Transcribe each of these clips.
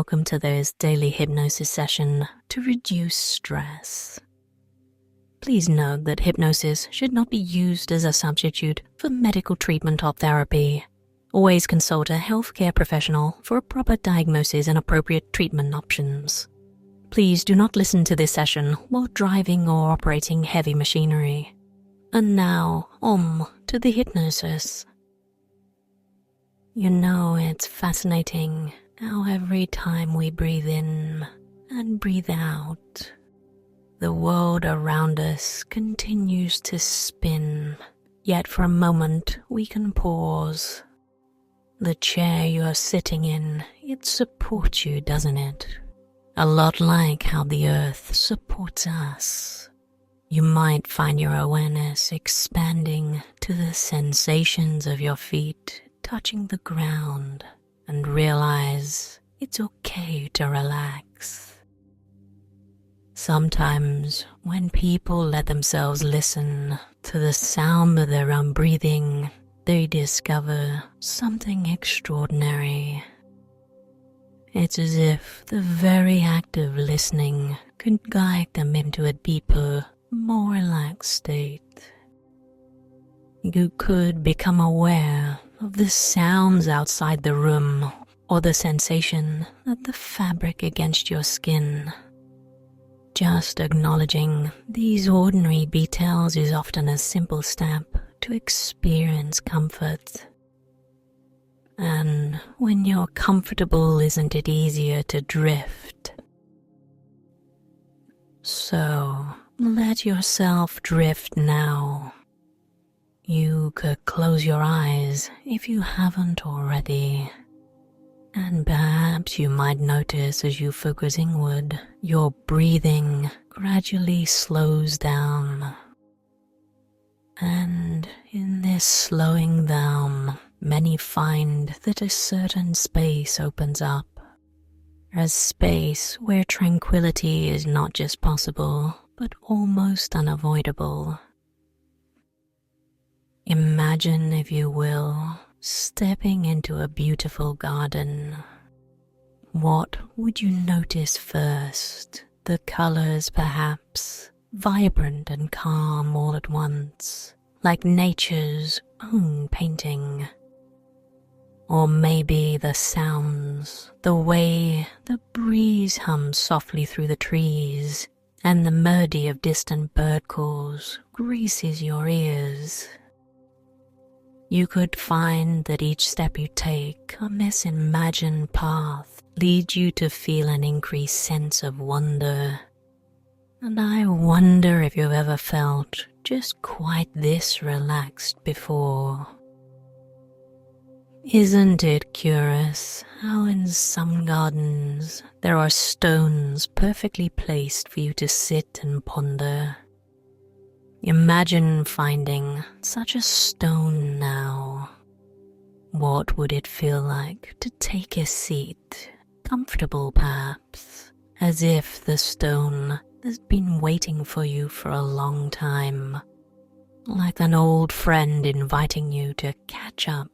welcome to this daily hypnosis session to reduce stress. Please note that hypnosis should not be used as a substitute for medical treatment or therapy. Always consult a healthcare professional for a proper diagnosis and appropriate treatment options. Please do not listen to this session while driving or operating heavy machinery. And now, on to the hypnosis. You know, it's fascinating how every time we breathe in and breathe out, the world around us continues to spin, yet for a moment we can pause. The chair you're sitting in, it supports you, doesn't it? A lot like how the earth supports us. You might find your awareness expanding to the sensations of your feet touching the ground and realize it's okay to relax. Sometimes when people let themselves listen to the sound of their own breathing, they discover something extraordinary. It's as if the very act of listening could guide them into a deeper, more relaxed state. You could become aware of the sounds outside the room or the sensation of the fabric against your skin. Just acknowledging these ordinary details is often a simple step to experience comfort. And when you're comfortable, isn't it easier to drift? So, let yourself drift now. You could close your eyes if you haven't already. And perhaps you might notice as you focus inward, your breathing gradually slows down. And in this slowing down, many find that a certain space opens up. A space where tranquility is not just possible, but almost unavoidable. Imagine, if you will, stepping into a beautiful garden. What would you notice first? The colors, perhaps, vibrant and calm all at once, like nature's own painting. Or maybe the sounds, the way the breeze hums softly through the trees, and the melody of distant bird calls graces your ears. You could find that each step you take on this imagined path leads you to feel an increased sense of wonder. And I wonder if you've ever felt just quite this relaxed before. Isn't it curious how in some gardens there are stones perfectly placed for you to sit and ponder? Imagine finding such a stone now. What would it feel like to take a seat, comfortable perhaps, as if the stone has been waiting for you for a long time, like an old friend inviting you to catch up?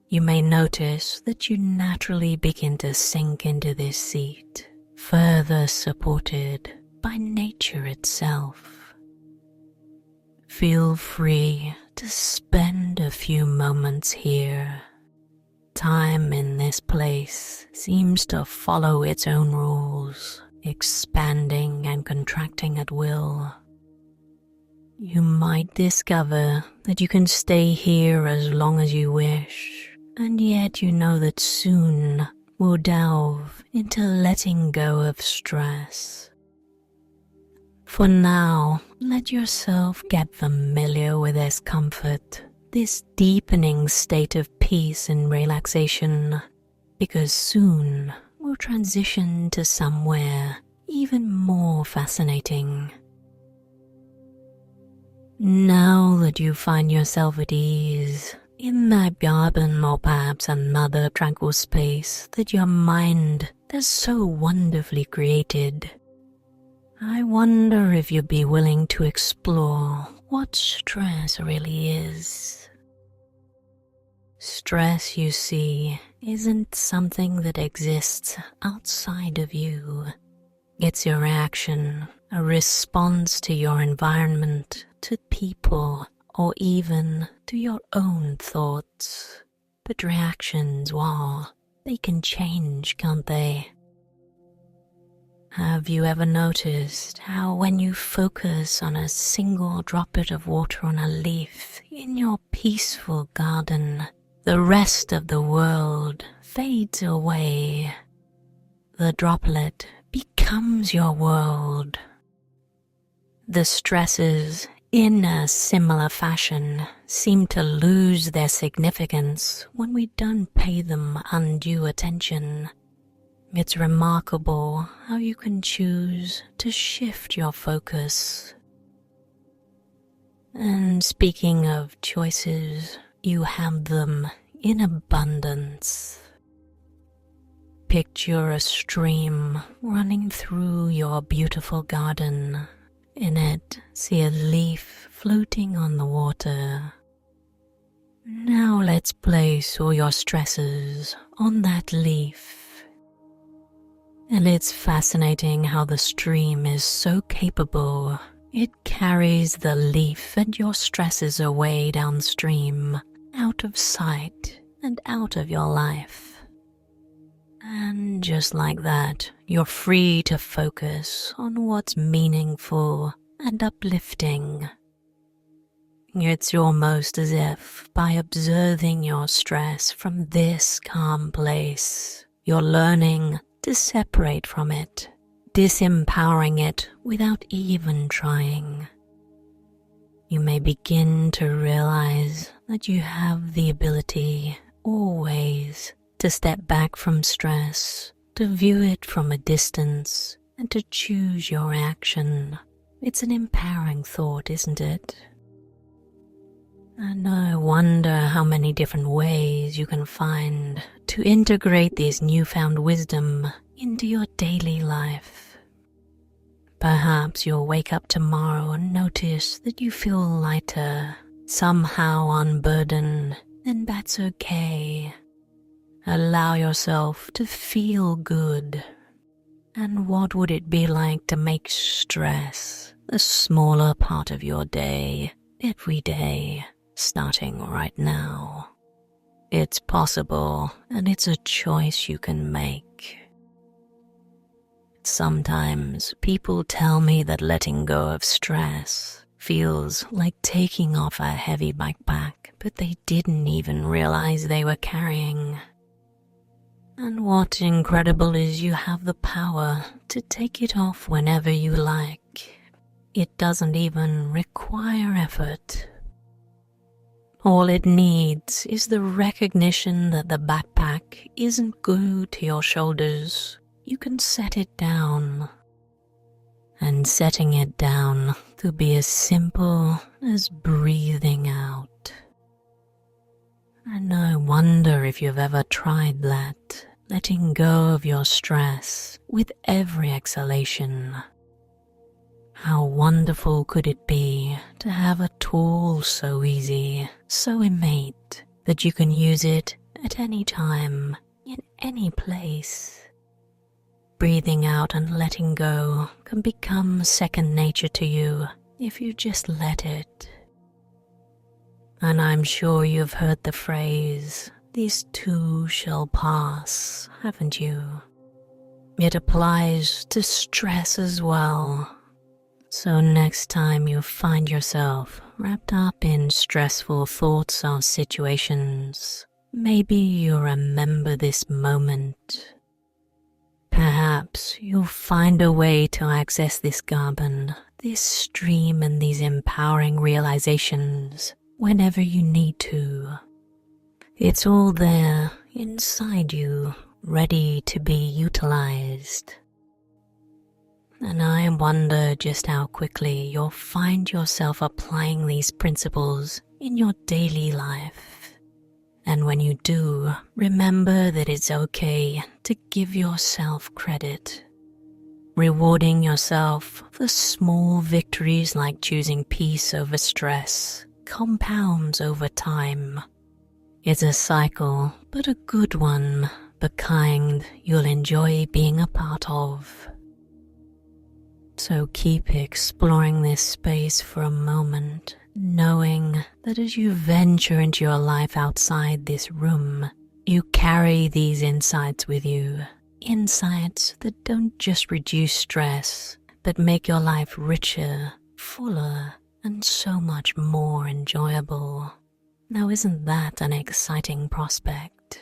You may notice that you naturally begin to sink into this seat, further supported by nature itself. Feel free to spend a few moments here. Time in this place seems to follow its own rules, expanding and contracting at will. You might discover that you can stay here as long as you wish, and yet you know that soon we'll delve into letting go of stress. For now, let yourself get familiar with this comfort, this deepening state of peace and relaxation, because soon we'll transition to somewhere even more fascinating. Now that you find yourself at ease, in that garden or perhaps another tranquil space that your mind has so wonderfully created, I wonder if you'd be willing to explore what stress really is. Stress, you see, isn't something that exists outside of you. It's your reaction, a response to your environment, to people, or even to your own thoughts. But reactions, well, they can change, can't they? Have you ever noticed how when you focus on a single droplet of water on a leaf in your peaceful garden, the rest of the world fades away? The droplet becomes your world. The stresses, in a similar fashion, seem to lose their significance when we don't pay them undue attention. It's remarkable how you can choose to shift your focus. And speaking of choices, you have them in abundance. Picture a stream running through your beautiful garden. In it, see a leaf floating on the water. Now let's place all your stresses on that leaf. And it's fascinating how the stream is so capable. It carries the leaf and your stresses away downstream, out of sight and out of your life. And just like that, you're free to focus on what's meaningful and uplifting. It's almost as if by observing your stress from this calm place, you're learning to separate from it, disempowering it without even trying. You may begin to realize that you have the ability, always, to step back from stress, to view it from a distance, and to choose your action. It's an empowering thought, isn't it? And I wonder how many different ways you can find to integrate this newfound wisdom into your daily life. Perhaps you'll wake up tomorrow and notice that you feel lighter, somehow unburdened, and that's okay. Allow yourself to feel good. And what would it be like to make stress a smaller part of your day, every day, starting right now? It's possible, and it's a choice you can make. Sometimes people tell me that letting go of stress feels like taking off a heavy backpack, but they didn't even realize they were carrying. And what incredible is you have the power to take it off whenever you like. It doesn't even require effort. All it needs is the recognition that the backpack isn't glued to your shoulders. You can set it down. And setting it down could be as simple as breathing out. And I wonder if you've ever tried that, letting go of your stress with every exhalation. How wonderful could it be to have a tool so easy, so innate, that you can use it at any time, in any place. Breathing out and letting go can become second nature to you if you just let it. And I'm sure you've heard the phrase, "This too shall pass," haven't you? It applies to stress as well. So next time you find yourself wrapped up in stressful thoughts or situations, maybe you'll remember this moment. Perhaps you'll find a way to access this garden, this stream, and these empowering realizations whenever you need to. It's all there inside you, ready to be utilized. And I wonder just how quickly you'll find yourself applying these principles in your daily life. And when you do, remember that it's okay to give yourself credit. Rewarding yourself for small victories like choosing peace over stress compounds over time. It's a cycle, but a good one, the kind you'll enjoy being a part of. So keep exploring this space for a moment, knowing that as you venture into your life outside this room, you carry these insights with you. Insights that don't just reduce stress, but make your life richer, fuller, and so much more enjoyable. Now, isn't that an exciting prospect?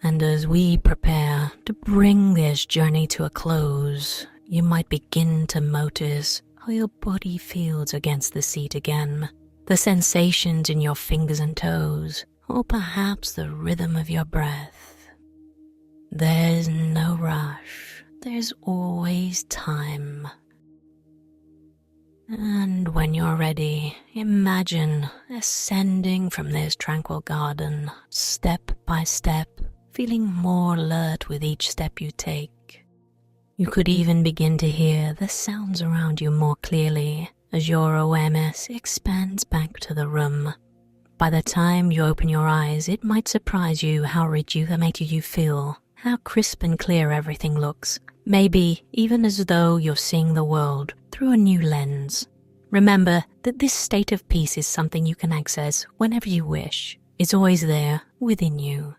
And as we prepare to bring this journey to a close, you might begin to notice how your body feels against the seat again, the sensations in your fingers and toes, or perhaps the rhythm of your breath. There's no rush, there's always time. And when you're ready, imagine ascending from this tranquil garden, step by step, feeling more alert with each step you take. You could even begin to hear the sounds around you more clearly as your awareness expands back to the room. By the time you open your eyes, it might surprise you how rejuvenated you feel, how crisp and clear everything looks, maybe even as though you're seeing the world through a new lens. Remember that this state of peace is something you can access whenever you wish. It's always there within you.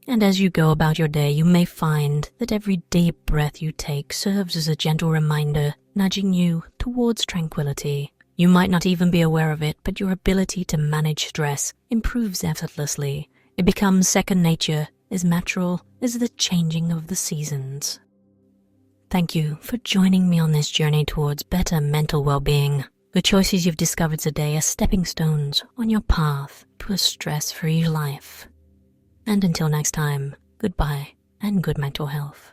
And as you go about your day, you may find that every deep breath you take serves as a gentle reminder, nudging you towards tranquility. You might not even be aware of it, but your ability to manage stress improves effortlessly. It becomes second nature, as natural as the changing of the seasons. Thank you for joining me on this journey towards better mental well-being. The choices you've discovered today are stepping stones on your path to a stress-free life. And until next time, goodbye and good mental health.